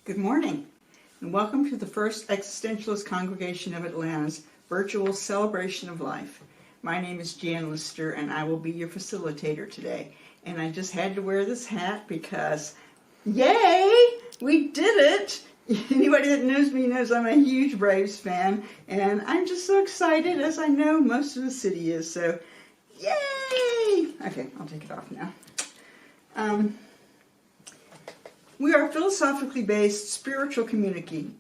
Good morning, and welcome to the First Existentialist Congregation of Atlanta's virtual celebration of life. My name is Jan Lister, and I will be your facilitator today. And I just had to wear this hat because, yay, we did it! Anybody that knows me knows I'm a huge Braves fan, and I'm just so excited, as I know most of the city is, so yay! Okay, I'll take it off now. We are a philosophically based spiritual community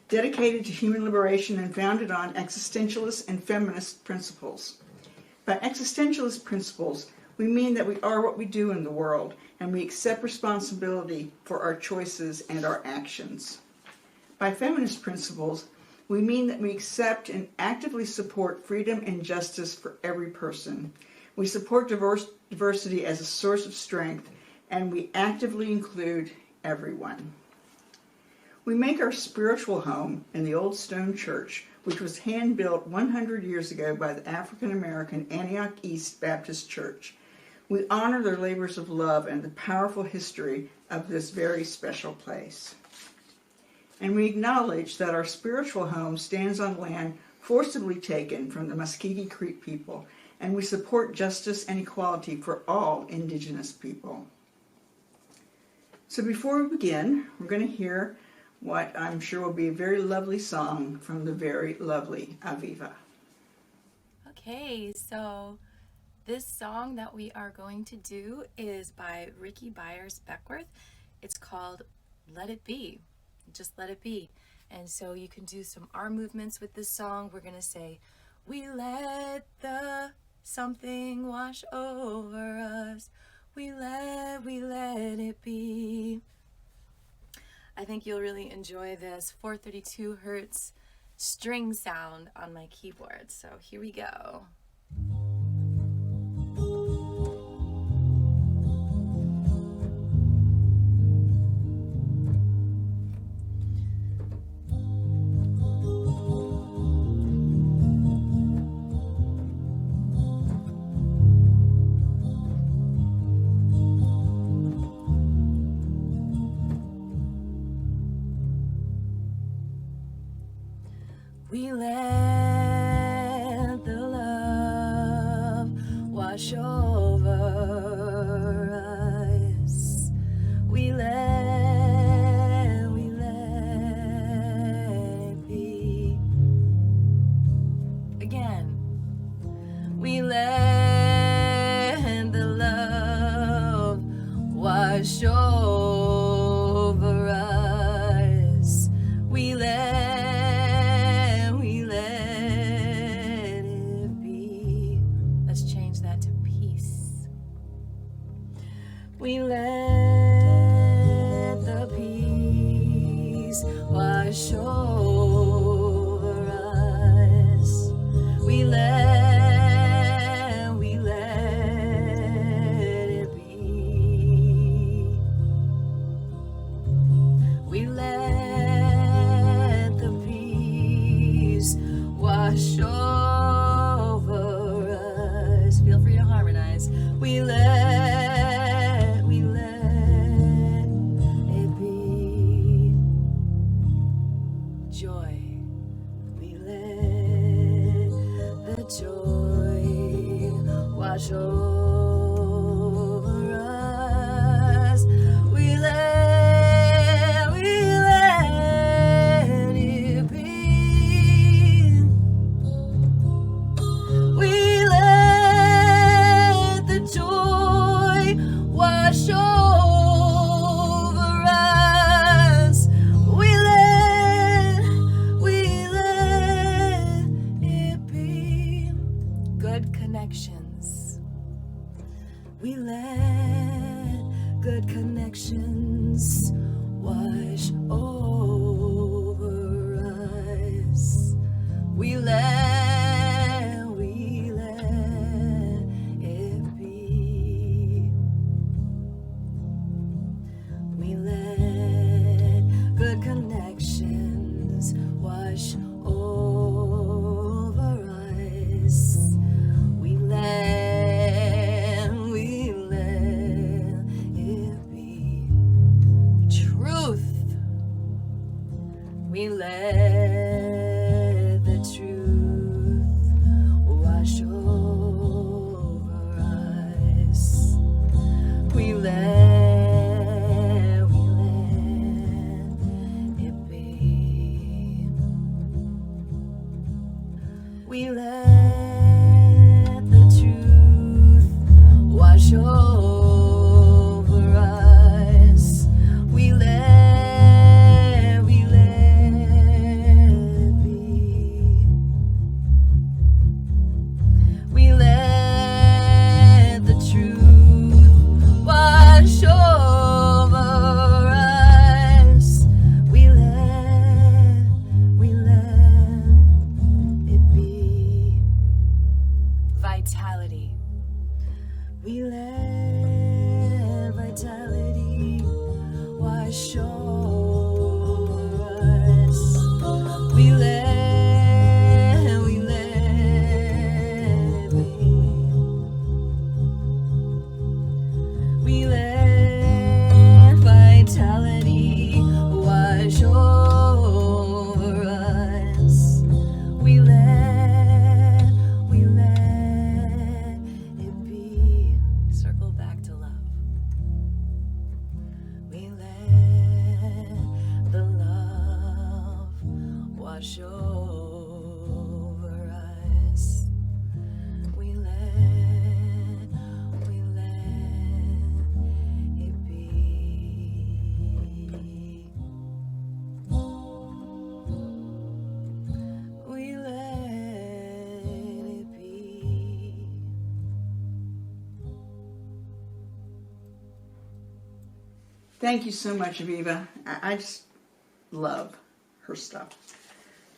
dedicated to human liberation and founded on existentialist and feminist principles. By existentialist principles, we mean that we are what we do in the world, and we accept responsibility for our choices and our actions. By feminist principles, we mean that we accept and actively support freedom and justice for every person. We support diversity as a source of strength, and we actively include everyone. We make our spiritual home in the old stone church, which was hand-built 100 years ago by the African-American Antioch East Baptist Church. We honor their labors of love and the powerful history of this very special place. And we acknowledge that our spiritual home stands on land forcibly taken from the Muscogee Creek people, and we support justice and equality for all Indigenous people. So before we begin, we're going to hear what I'm sure will be a very lovely song from the very lovely Aviva. Okay, so this song that we are going to do is by Ricky Byers-Beckworth. It's called Let It Be, just let it be. And so you can do some arm movements with this song. We're going to say, we let the something wash over us. We let it be. I think you'll really enjoy this 432 hertz string sound on my keyboard. So here we go. We let the love wash over us. We let it be. Again. We let the love wash over us. We let We let the peace wash over us. We let it be. We let the peace wash over us. Feel free to harmonize. We let wash over us. We let it be. We let the joy wash over us. We let it be. Good connections. We let good connections wash over us. We let it be. We let good connections wash over us. We let it be. Truth. We let the truth wash over us. We let it be. We let the truth wash over us. We let it be. We let the truth wash over us. We let it be. Vitality. We let vitality wash over us. We let it be. We let vitality wash over us. We let it be. Circle back to love. We let the love wash over us. We let it be. We let it be. Thank you so much, Aviva. I just love her stuff.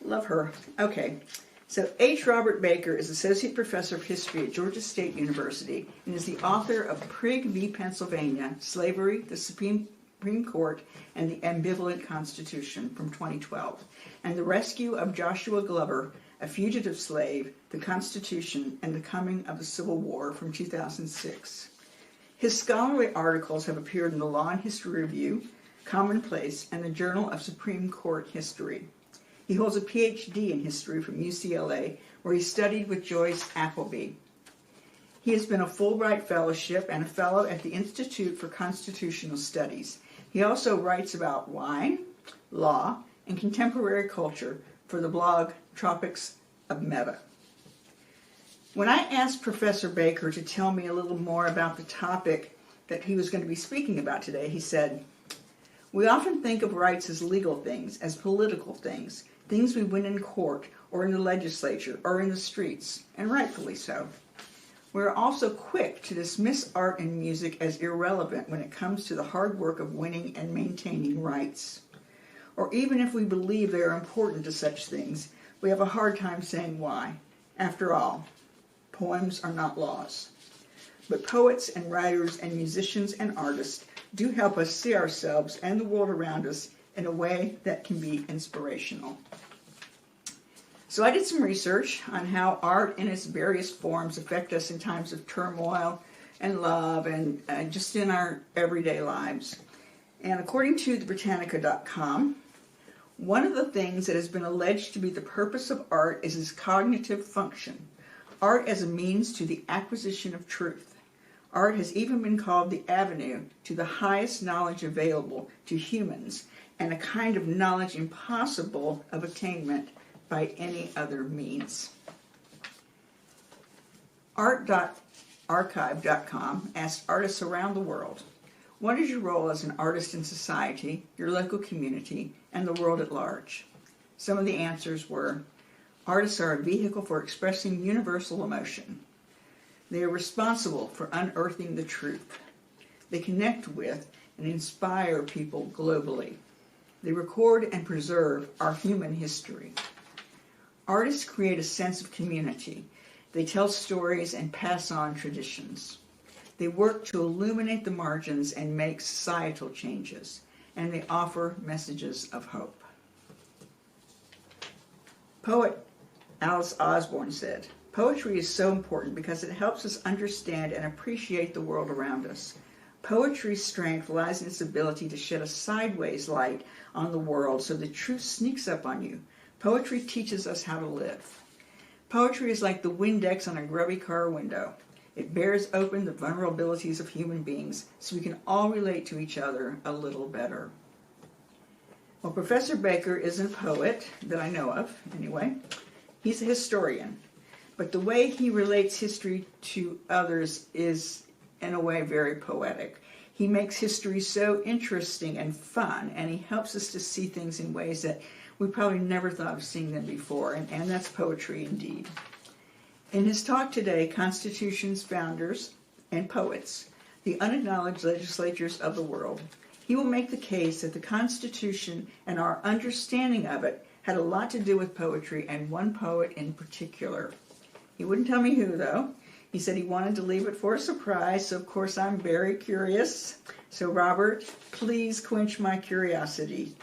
Love her. Okay, so H. Robert Baker is Associate Professor of History at Georgia State University and is the author of Prigg v. Pennsylvania, Slavery, the Supreme Court, and the Ambivalent Constitution from 2012, and The Rescue of Joshua Glover, a Fugitive Slave, the Constitution, and the Coming of the Civil War from 2006. His scholarly articles have appeared in the Law and History Review, Commonplace, and the Journal of Supreme Court History. He holds a Ph.D. in history from UCLA, where he studied with Joyce Appleby. He has been a Fulbright Fellowship and a Fellow at the Institute for Constitutional Studies. He also writes about wine, law, and contemporary culture for the blog Tropics of Meta. When I asked Professor Baker to tell me a little more about the topic that he was going to be speaking about today, he said, "We often think of rights as legal things, as political things, things we win in court or in the legislature or in the streets, and rightfully so. We are also quick to dismiss art and music as irrelevant when it comes to the hard work of winning and maintaining rights. Or even if we believe they are important to such things, we have a hard time saying why. After all, poems are not laws. But poets and writers and musicians and artists do help us see ourselves and the world around us in a way that can be inspirational." So I did some research on how art in its various forms affect us in times of turmoil and love and just in our everyday lives. And according to thebritannica.com, one of the things that has been alleged to be the purpose of art is its cognitive function. Art as a means to the acquisition of truth. Art has even been called the avenue to the highest knowledge available to humans and a kind of knowledge impossible of attainment by any other means. Art.archive.com asked artists around the world, what is your role as an artist in society, your local community, and the world at large? Some of the answers were, artists are a vehicle for expressing universal emotion. They are responsible for unearthing the truth. They connect with and inspire people globally. They record and preserve our human history. Artists create a sense of community. They tell stories and pass on traditions. They work to illuminate the margins and make societal changes, and they offer messages of hope. Poet Alice Osborne said, "Poetry is so important because it helps us understand and appreciate the world around us. Poetry's strength lies in its ability to shed a sideways light on the world so the truth sneaks up on you. Poetry teaches us how to live. Poetry is like the Windex on a grubby car window. It bears open the vulnerabilities of human beings so we can all relate to each other a little better. Well, Professor Baker isn't a poet that I know of, anyway. He's a historian. But the way he relates history to others is, in a way, very poetic. He makes history so interesting and fun, and he helps us to see things in ways that we probably never thought of seeing them before, and that's poetry indeed. In his talk today, Constitution's Founders and Poets, the Unacknowledged Legislators of the World, he will make the case that the Constitution and our understanding of it had a lot to do with poetry, and one poet in particular. He wouldn't tell me who, though. He said he wanted to leave it for a surprise, so of course I'm very curious. So Robert, please quench my curiosity.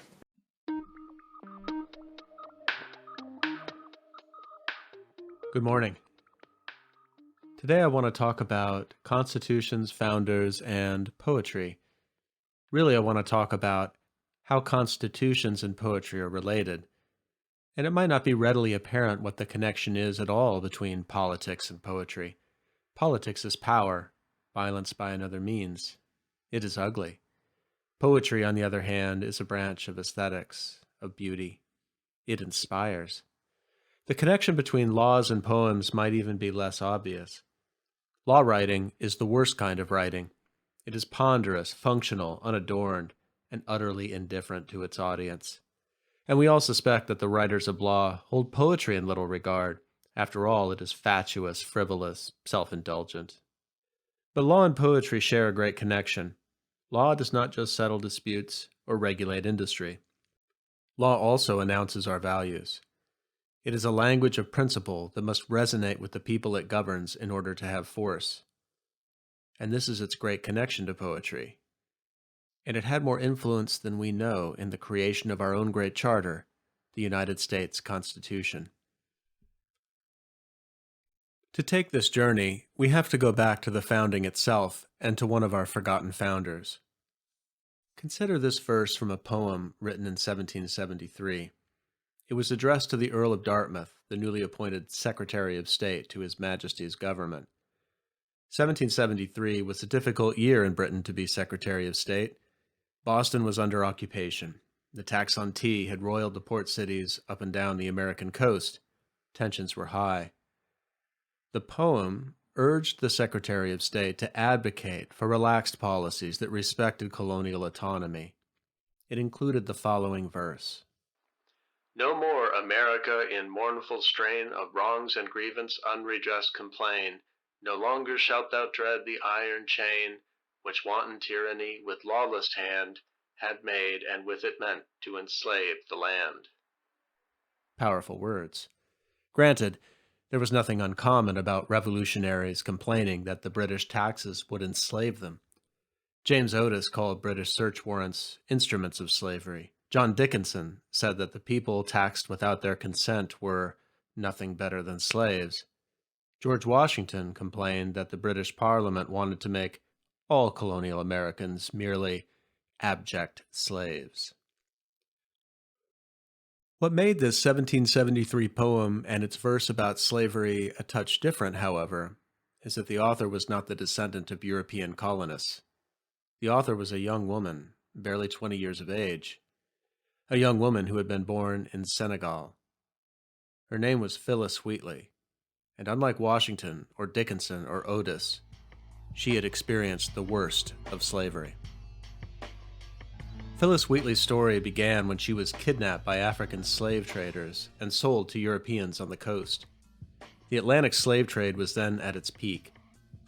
Good morning. Today I want to talk about constitutions, founders, and poetry. Really, I want to talk about how constitutions and poetry are related. And it might not be readily apparent what the connection is at all between politics and poetry. Politics is power, violence by another means. It is ugly. Poetry, on the other hand, is a branch of aesthetics, of beauty. It inspires. The connection between laws and poems might even be less obvious. Law writing is the worst kind of writing. It is ponderous, functional, unadorned, and utterly indifferent to its audience. And we all suspect that the writers of law hold poetry in little regard. After all, it is fatuous, frivolous, self-indulgent. But law and poetry share a great connection. Law does not just settle disputes or regulate industry. Law also announces our values. It is a language of principle that must resonate with the people it governs in order to have force. And this is its great connection to poetry. And it had more influence than we know in the creation of our own great charter, the United States Constitution. To take this journey, we have to go back to the founding itself and to one of our forgotten founders. Consider this verse from a poem written in 1773. It was addressed to the Earl of Dartmouth, the newly appointed Secretary of State to His Majesty's government. 1773 was a difficult year in Britain to be Secretary of State. Boston was under occupation. The tax on tea had roiled the port cities up and down the American coast. Tensions were high. The poem urged the Secretary of State to advocate for relaxed policies that respected colonial autonomy. It included the following verse. No more, America, in mournful strain of wrongs and grievance unredressed complain. No longer shalt thou dread the iron chain, which wanton tyranny with lawless hand had made, and with it meant to enslave the land. Powerful words. Granted, there was nothing uncommon about revolutionaries complaining that the British taxes would enslave them. James Otis called British search warrants instruments of slavery. John Dickinson said that the people taxed without their consent were nothing better than slaves. George Washington complained that the British Parliament wanted to make all colonial Americans merely abject slaves. What made this 1773 poem and its verse about slavery a touch different, however, is that the author was not the descendant of European colonists. The author was a young woman, barely 20 years of age, a young woman who had been born in Senegal. Her name was Phyllis Wheatley, and unlike Washington or Dickinson or Otis, she had experienced the worst of slavery. Phyllis Wheatley's story began when she was kidnapped by African slave traders and sold to Europeans on the coast. The Atlantic slave trade was then at its peak,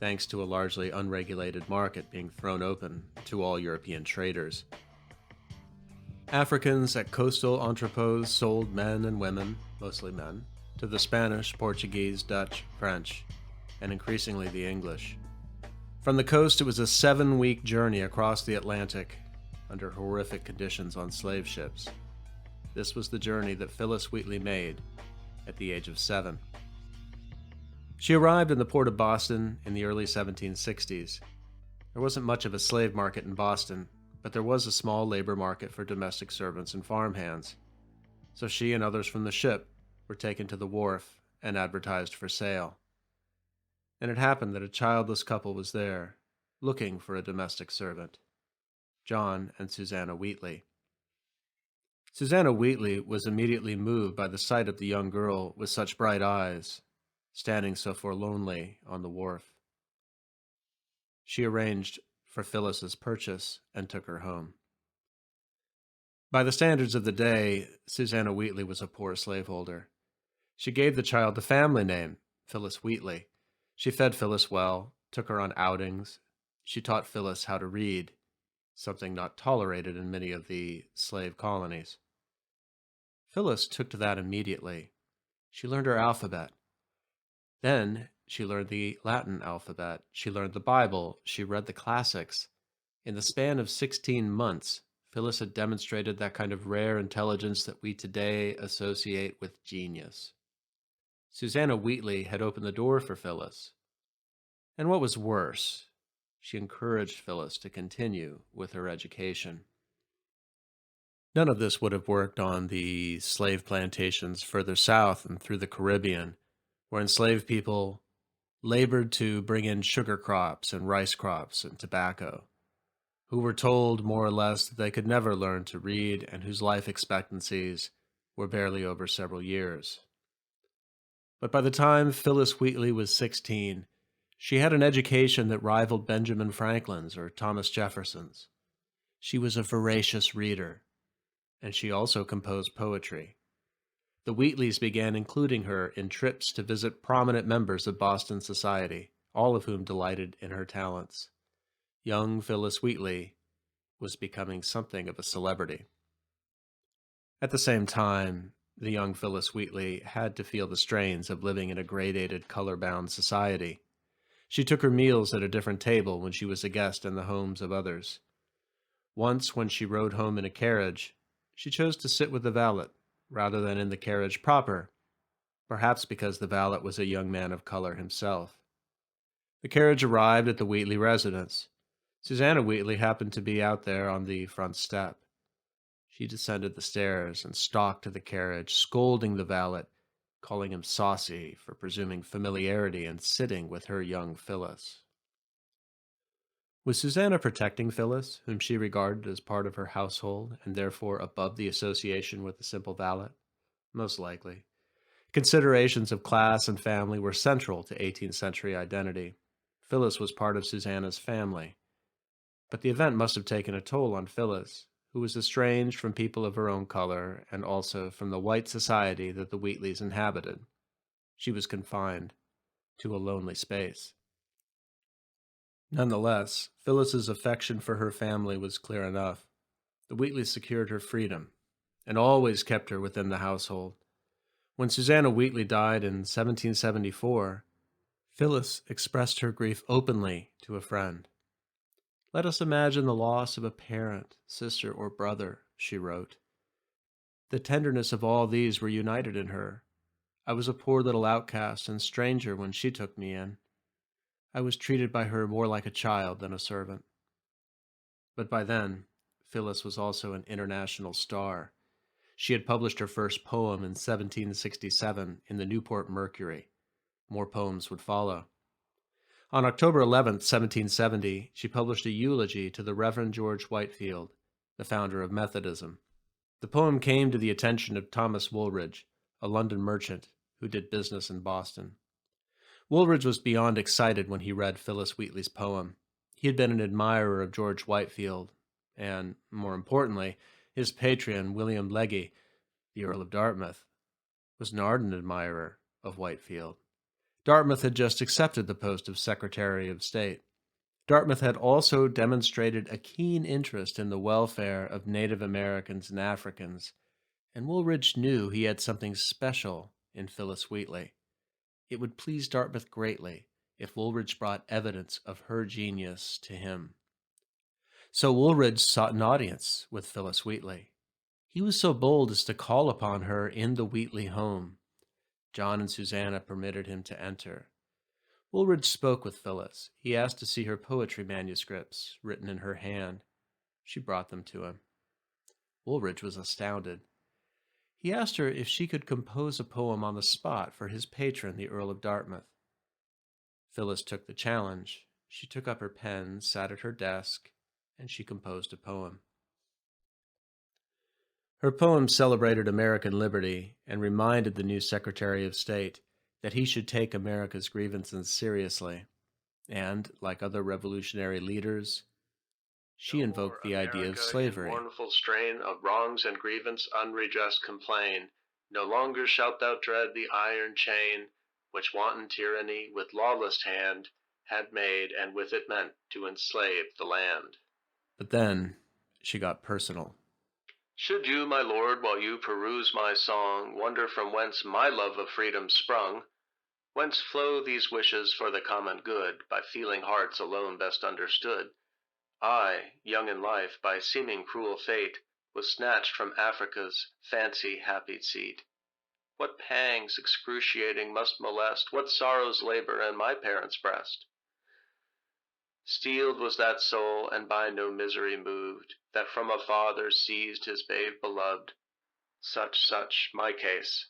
thanks to a largely unregulated market being thrown open to all European traders. Africans at coastal entrepôts sold men and women, mostly men, to the Spanish, Portuguese, Dutch, French, and increasingly the English. From the coast, it was a 7-week journey across the Atlantic under horrific conditions on slave ships. This was the journey that Phyllis Wheatley made at the age of 7. She arrived in the port of Boston in the early 1760s. There wasn't much of a slave market in Boston, but there was a small labor market for domestic servants and farmhands. So she and others from the ship were taken to the wharf and advertised for sale. And it happened that a childless couple was there, looking for a domestic servant, John and Susanna Wheatley. Susanna Wheatley was immediately moved by the sight of the young girl with such bright eyes, standing so forlornly on the wharf. She arranged for Phyllis's purchase and took her home. By the standards of the day, Susanna Wheatley was a poor slaveholder. She gave the child the family name, Phyllis Wheatley. She fed Phyllis well, took her on outings. She taught Phyllis how to read, something not tolerated in many of the slave colonies. Phyllis took to that immediately. She learned her alphabet. Then she learned the Latin alphabet. She learned the Bible. She read the classics. In the span of 16 months, Phyllis had demonstrated that kind of rare intelligence that we today associate with genius. Susanna Wheatley had opened the door for Phyllis. And what was worse, she encouraged Phyllis to continue with her education. None of this would have worked on the slave plantations further south and through the Caribbean, where enslaved people labored to bring in sugar crops and rice crops and tobacco, who were told more or less that they could never learn to read and whose life expectancies were barely over several years. But by the time Phyllis Wheatley was 16, she had an education that rivaled Benjamin Franklin's or Thomas Jefferson's. She was a voracious reader, and she also composed poetry. The Wheatleys began including her in trips to visit prominent members of Boston society, all of whom delighted in her talents. Young Phyllis Wheatley was becoming something of a celebrity. At the same time, the young Phyllis Wheatley had to feel the strains of living in a gradated, color-bound society. She took her meals at a different table when she was a guest in the homes of others. Once, when she rode home in a carriage, she chose to sit with the valet rather than in the carriage proper, perhaps because the valet was a young man of color himself. The carriage arrived at the Wheatley residence. Susanna Wheatley happened to be out there on the front step. She descended the stairs and stalked to the carriage, scolding the valet, calling him saucy for presuming familiarity and sitting with her young Phyllis. Was Susanna protecting Phyllis, whom she regarded as part of her household and therefore above the association with the simple valet? Most likely. Considerations of class and family were central to 18th century identity. Phyllis was part of Susanna's family. But the event must have taken a toll on Phyllis, who was estranged from people of her own color and also from the white society that the Wheatleys inhabited. She was confined to a lonely space. Nonetheless, Phyllis's affection for her family was clear enough. The Wheatleys secured her freedom and always kept her within the household. When Susanna Wheatley died in 1774, Phyllis expressed her grief openly to a friend. "Let us imagine the loss of a parent, sister, or brother," she wrote. "The tenderness of all these were united in her. I was a poor little outcast and stranger when she took me in. I was treated by her more like a child than a servant." But by then, Phyllis was also an international star. She had published her first poem in 1767 in the Newport Mercury. More poems would follow. On October 11, 1770, she published a eulogy to the Reverend George Whitefield, the founder of Methodism. The poem came to the attention of Thomas Woolridge, a London merchant who did business in Boston. Woolridge was beyond excited when he read Phyllis Wheatley's poem. He had been an admirer of George Whitefield, and, more importantly, his patron, William Legge, the Earl of Dartmouth, was an ardent admirer of Whitefield. Dartmouth had just accepted the post of Secretary of State. Dartmouth had also demonstrated a keen interest in the welfare of Native Americans and Africans, and Woolridge knew he had something special in Phyllis Wheatley. It would please Dartmouth greatly if Woolridge brought evidence of her genius to him. So Woolridge sought an audience with Phyllis Wheatley. He was so bold as to call upon her in the Wheatley home. John and Susanna permitted him to enter. Woolridge spoke with Phyllis. He asked to see her poetry manuscripts, written in her hand. She brought them to him. Woolridge was astounded. He asked her if she could compose a poem on the spot for his patron, the Earl of Dartmouth. Phyllis took the challenge. She took up her pen, sat at her desk, and she composed a poem. Her poem celebrated American liberty and reminded the new Secretary of State that he should take America's grievances seriously. And, like other revolutionary leaders, she invoked the idea of slavery. In mournful strain of wrongs and grievance unredressed complain. No longer shalt thou dread the iron chain, which wanton tyranny with lawless hand had made, and with it meant to enslave the land. But then she got personal. Should you, my lord, while you peruse my song, wonder from whence my love of freedom sprung, whence flow these wishes for the common good, by feeling hearts alone best understood, I, young in life, by seeming cruel fate, was snatched from Africa's fancy-happy seat. What pangs excruciating must molest, what sorrows labor in my parents' breast? Steeled was that soul, and by no misery moved, that from a father seized his babe beloved. Such my case,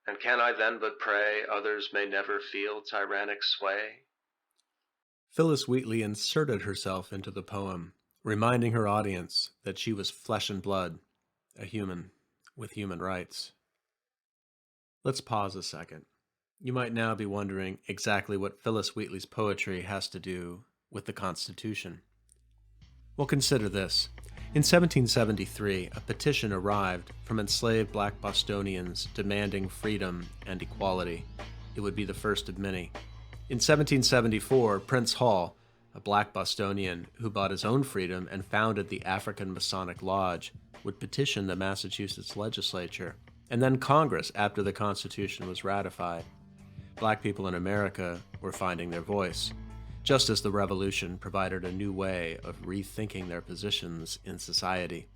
and can I then but pray others may never feel tyrannic sway? Phyllis Wheatley inserted herself into the poem, reminding her audience that she was flesh and blood, a human with human rights. Let's pause a second. You might now be wondering exactly what Phyllis Wheatley's poetry has to do with the Constitution. Well, consider this. In 1773, a petition arrived from enslaved black Bostonians demanding freedom and equality. It would be the first of many. In 1774, Prince Hall, a black Bostonian who bought his own freedom and founded the African Masonic Lodge, would petition the Massachusetts legislature, and then Congress after the Constitution was ratified. Black people in America were finding their voice, just as the Revolution provided a new way of rethinking their positions in society.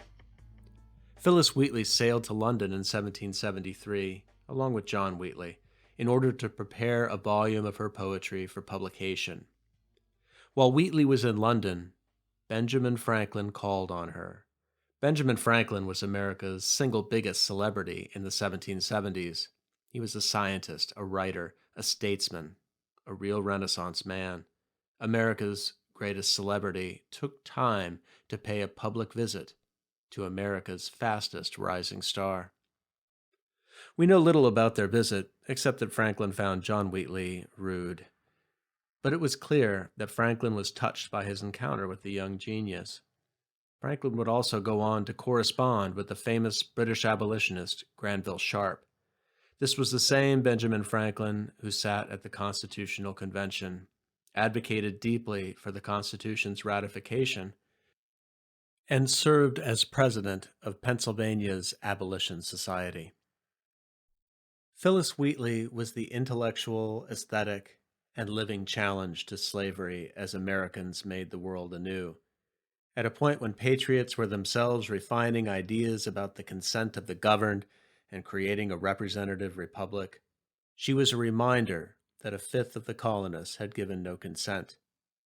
Phyllis Wheatley sailed to London in 1773, along with John Wheatley, in order to prepare a volume of her poetry for publication. While Wheatley was in London, Benjamin Franklin called on her. Benjamin Franklin was America's single biggest celebrity in the 1770s. He was a scientist, a writer, a statesman, a real Renaissance man. America's greatest celebrity took time to pay a public visit to America's fastest rising star. We know little about their visit, except that Franklin found John Wheatley rude. But it was clear that Franklin was touched by his encounter with the young genius. Franklin would also go on to correspond with the famous British abolitionist Granville Sharp. This was the same Benjamin Franklin who sat at the Constitutional Convention, advocated deeply for the Constitution's ratification, and served as president of Pennsylvania's Abolition Society. Phyllis Wheatley was the intellectual, aesthetic, and living challenge to slavery as Americans made the world anew. At a point when patriots were themselves refining ideas about the consent of the governed and creating a representative republic, she was a reminder that a fifth of the colonists had given no consent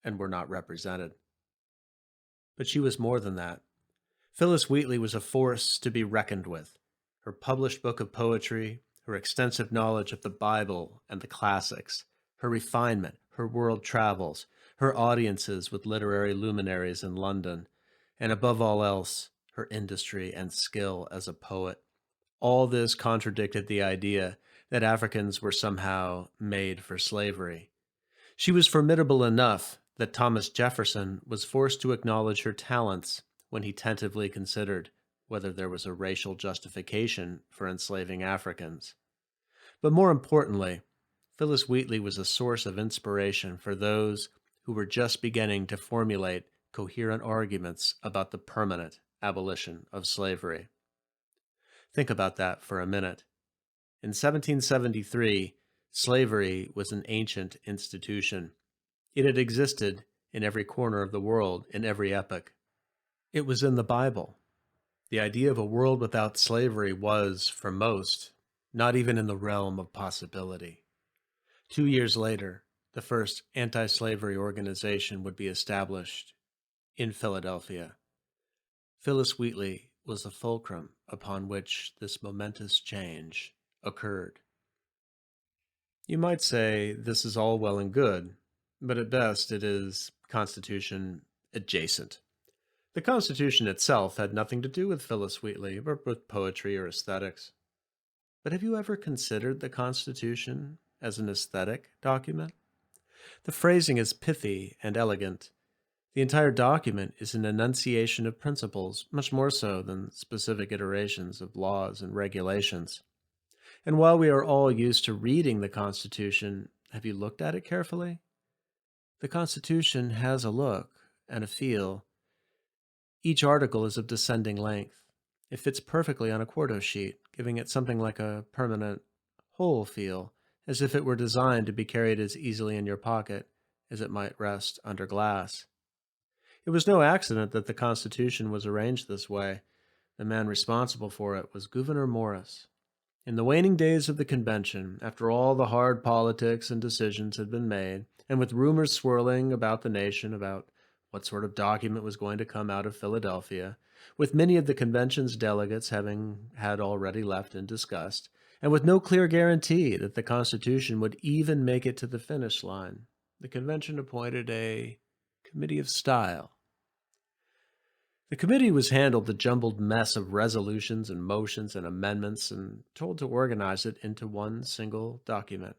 and were not represented. But she was more than that. Phyllis Wheatley was a force to be reckoned with. Her published book of poetry, her extensive knowledge of the Bible and the classics, her refinement, her world travels, her audiences with literary luminaries in London, and above all else, her industry and skill as a poet. All this contradicted the idea that Africans were somehow made for slavery. She was formidable enough that Thomas Jefferson was forced to acknowledge her talents when he tentatively considered whether there was a racial justification for enslaving Africans. But more importantly, Phyllis Wheatley was a source of inspiration for those who were just beginning to formulate coherent arguments about the permanent abolition of slavery. Think about that for a minute. In 1773, slavery was an ancient institution. It had existed in every corner of the world, in every epoch. It was in the Bible. The idea of a world without slavery was, for most, not even in the realm of possibility. 2 years later, the first anti-slavery organization would be established in Philadelphia. Phyllis Wheatley was the fulcrum upon which this momentous change occurred. You might say this is all well and good, but at best it is Constitution adjacent. The Constitution itself had nothing to do with Phyllis Wheatley or with poetry or aesthetics. But have you ever considered the Constitution as an aesthetic document? The phrasing is pithy and elegant. The entire document is an enunciation of principles, much more so than specific iterations of laws and regulations. And while we are all used to reading the Constitution, have you looked at it carefully? The Constitution has a look and a feel. Each article is of descending length. It fits perfectly on a quarto sheet, giving it something like a permanent whole feel, as if it were designed to be carried as easily in your pocket as it might rest under glass. It was no accident that the Constitution was arranged this way. The man responsible for it was Gouverneur Morris. In the waning days of the convention, after all the hard politics and decisions had been made, and with rumors swirling about the nation about what sort of document was going to come out of Philadelphia, with many of the convention's delegates having had already left in disgust, and with no clear guarantee that the Constitution would even make it to the finish line, the convention appointed a committee of style. The committee was handled the jumbled mess of resolutions and motions and amendments and told to organize it into one single document.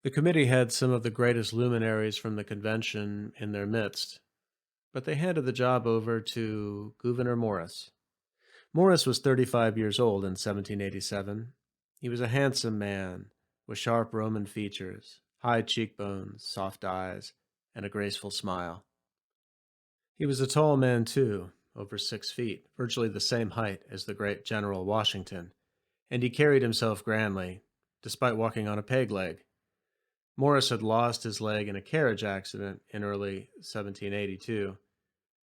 The committee had some of the greatest luminaries from the convention in their midst, but they handed the job over to Gouverneur Morris. Morris was 35 years old in 1787. He was a handsome man with sharp Roman features, high cheekbones, soft eyes, and a graceful smile. He was a tall man, too, over 6 feet, virtually the same height as the great General Washington, and he carried himself grandly, despite walking on a peg leg. Morris had lost his leg in a carriage accident in early 1782.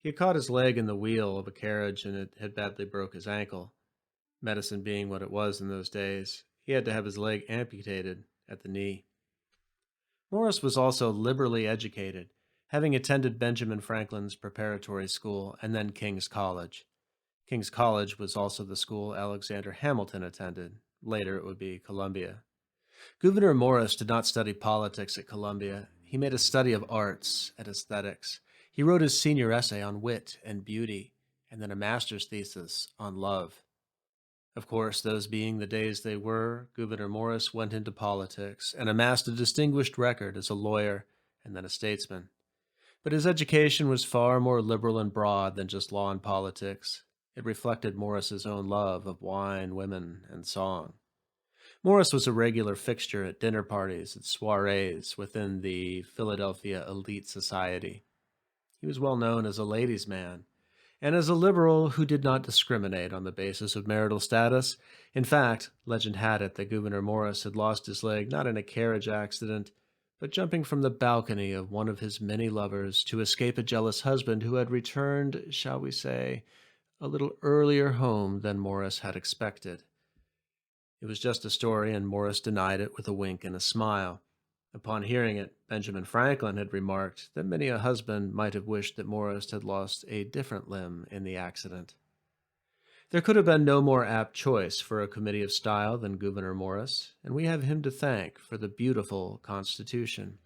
He had caught his leg in the wheel of a carriage and it had badly broke his ankle. Medicine being what it was in those days, he had to have his leg amputated at the knee. Morris was also liberally educated, having attended Benjamin Franklin's preparatory school and then King's College. King's College was also the school Alexander Hamilton attended. Later it would be Columbia. Gouverneur Morris did not study politics at Columbia. He made a study of arts and aesthetics. He wrote his senior essay on wit and beauty, and then a master's thesis on love. Of course, those being the days they were, Gouverneur Morris went into politics and amassed a distinguished record as a lawyer and then a statesman. But his education was far more liberal and broad than just law and politics. It reflected Morris's own love of wine, women, and song. Morris was a regular fixture at dinner parties and soirees within the Philadelphia elite society. He was well known as a ladies' man, and as a liberal who did not discriminate on the basis of marital status. In fact, legend had it that Gouverneur Morris had lost his leg not in a carriage accident, but jumping from the balcony of one of his many lovers to escape a jealous husband who had returned, shall we say, a little earlier home than Morris had expected. It was just a story, and Morris denied it with a wink and a smile. Upon hearing it, Benjamin Franklin had remarked that many a husband might have wished that Morris had lost a different limb in the accident. There could have been no more apt choice for a committee of style than Gouverneur Morris, and we have him to thank for the beautiful Constitution.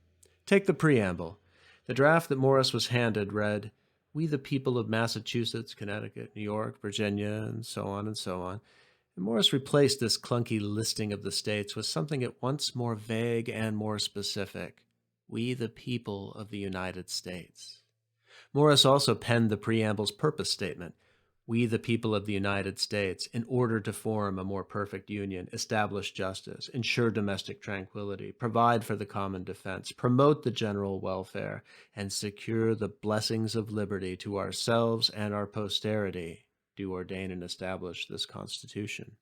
Take the preamble. The draft that Morris was handed read, "We the people of Massachusetts, Connecticut, New York, Virginia," and so on and so on. And Morris replaced this clunky listing of the states with something at once more vague and more specific. "We the people of the United States." Morris also penned the preamble's purpose statement. "We the people of the United States, in order to form a more perfect union, establish justice, ensure domestic tranquility, provide for the common defense, promote the general welfare, and secure the blessings of liberty to ourselves and our posterity, do ordain and establish this Constitution."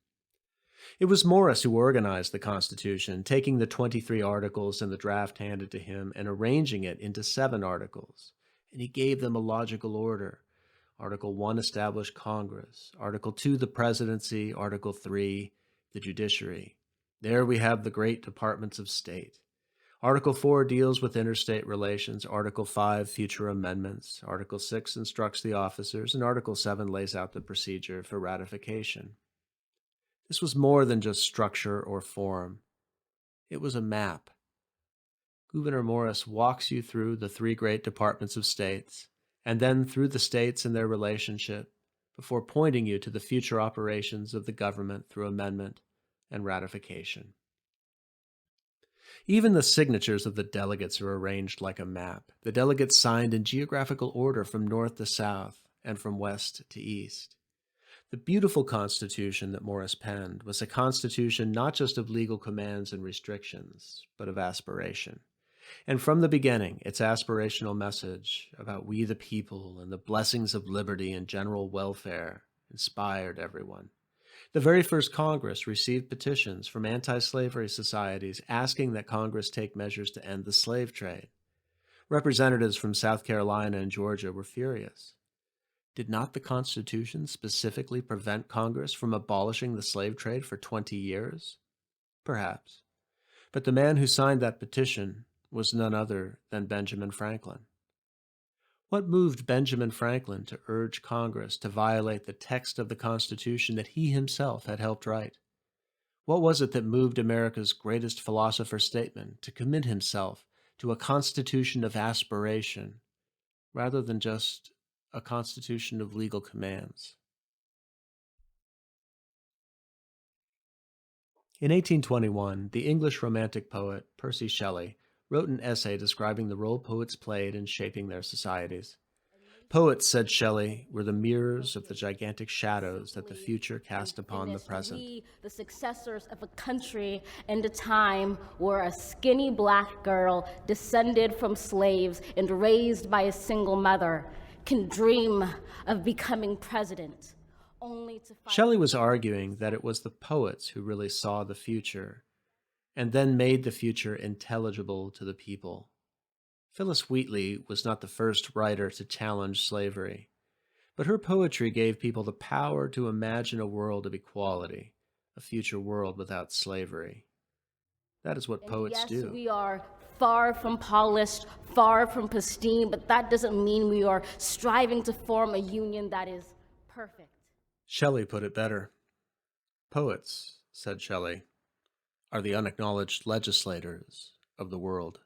It was Morris who organized the Constitution, taking the 23 articles in the draft handed to him and arranging it into 7 articles. And he gave them a logical order. Article 1 established Congress. Article 2, the presidency. Article 3, the judiciary. There we have the great departments of state. Article 4 deals with interstate relations, Article 5, future amendments, Article 6 instructs the officers, and Article 7 lays out the procedure for ratification. This was more than just structure or form. It was a map. Gouverneur Morris walks you through the 3 great departments of states, and then through the states and their relationship, before pointing you to the future operations of the government through amendment and ratification. Even the signatures of the delegates are arranged like a map. The delegates signed in geographical order from north to south and from west to east. The beautiful Constitution that Morris penned was a constitution not just of legal commands and restrictions, but of aspiration. And from the beginning, its aspirational message about we the people and the blessings of liberty and general welfare inspired everyone. The very first Congress received petitions from anti-slavery societies asking that Congress take measures to end the slave trade. Representatives from South Carolina and Georgia were furious. Did not the Constitution specifically prevent Congress from abolishing the slave trade for 20 years? Perhaps. But the man who signed that petition was none other than Benjamin Franklin. What moved Benjamin Franklin to urge Congress to violate the text of the Constitution that he himself had helped write? What was it that moved America's greatest philosopher's statement to commit himself to a constitution of aspiration rather than just a constitution of legal commands? In 1821, the English Romantic poet Percy Shelley wrote an essay describing the role poets played in shaping their societies. Poets, said Shelley, were the mirrors of the gigantic shadows that the future cast upon the present. We, the successors of a country and a time where a skinny black girl descended from slaves and raised by a single mother can dream of becoming president, only to find... Shelley was arguing that it was the poets who really saw the future and then made the future intelligible to the people. Phyllis Wheatley was not the first writer to challenge slavery, but her poetry gave people the power to imagine a world of equality, a future world without slavery. That is what poets do. Yes, we are far from polished, far from pristine, but that doesn't mean we are striving to form a union that is perfect. Shelley put it better. Poets, said Shelley, are the unacknowledged legislators of the world.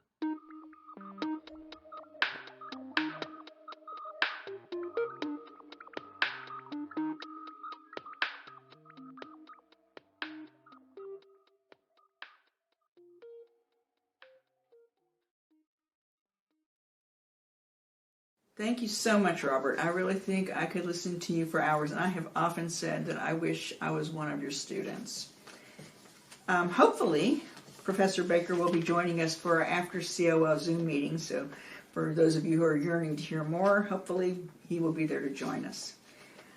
Thank you so much, Robert. I really think I could listen to you for hours, and I have often said that I wish I was one of your students. Hopefully, Professor Baker will be joining us for our after COL Zoom meeting, so for those of you who are yearning to hear more, hopefully he will be there to join us.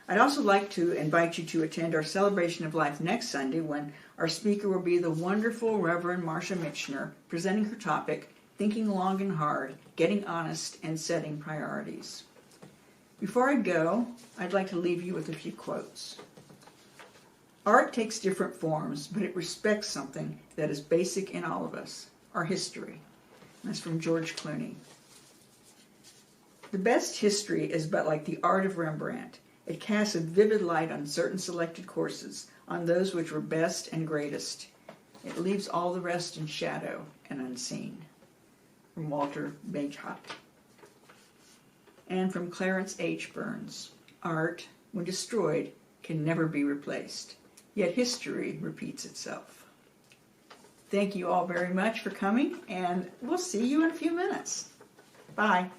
I'd also like to invite you to attend our Celebration of Life next Sunday, when our speaker will be the wonderful Reverend Marcia Michener, presenting her topic, Thinking Long and Hard, Getting Honest and Setting Priorities. Before I go, I'd like to leave you with a few quotes. Art takes different forms, but it respects something that is basic in all of us, our history. And that's from George Clooney. The best history is but like the art of Rembrandt. It casts a vivid light on certain selected courses, on those which were best and greatest. It leaves all the rest in shadow and unseen. From Walter Bagehot. And from Clarence H. Burns, art, when destroyed, can never be replaced, yet history repeats itself. Thank you all very much for coming, and we'll see you in a few minutes. Bye.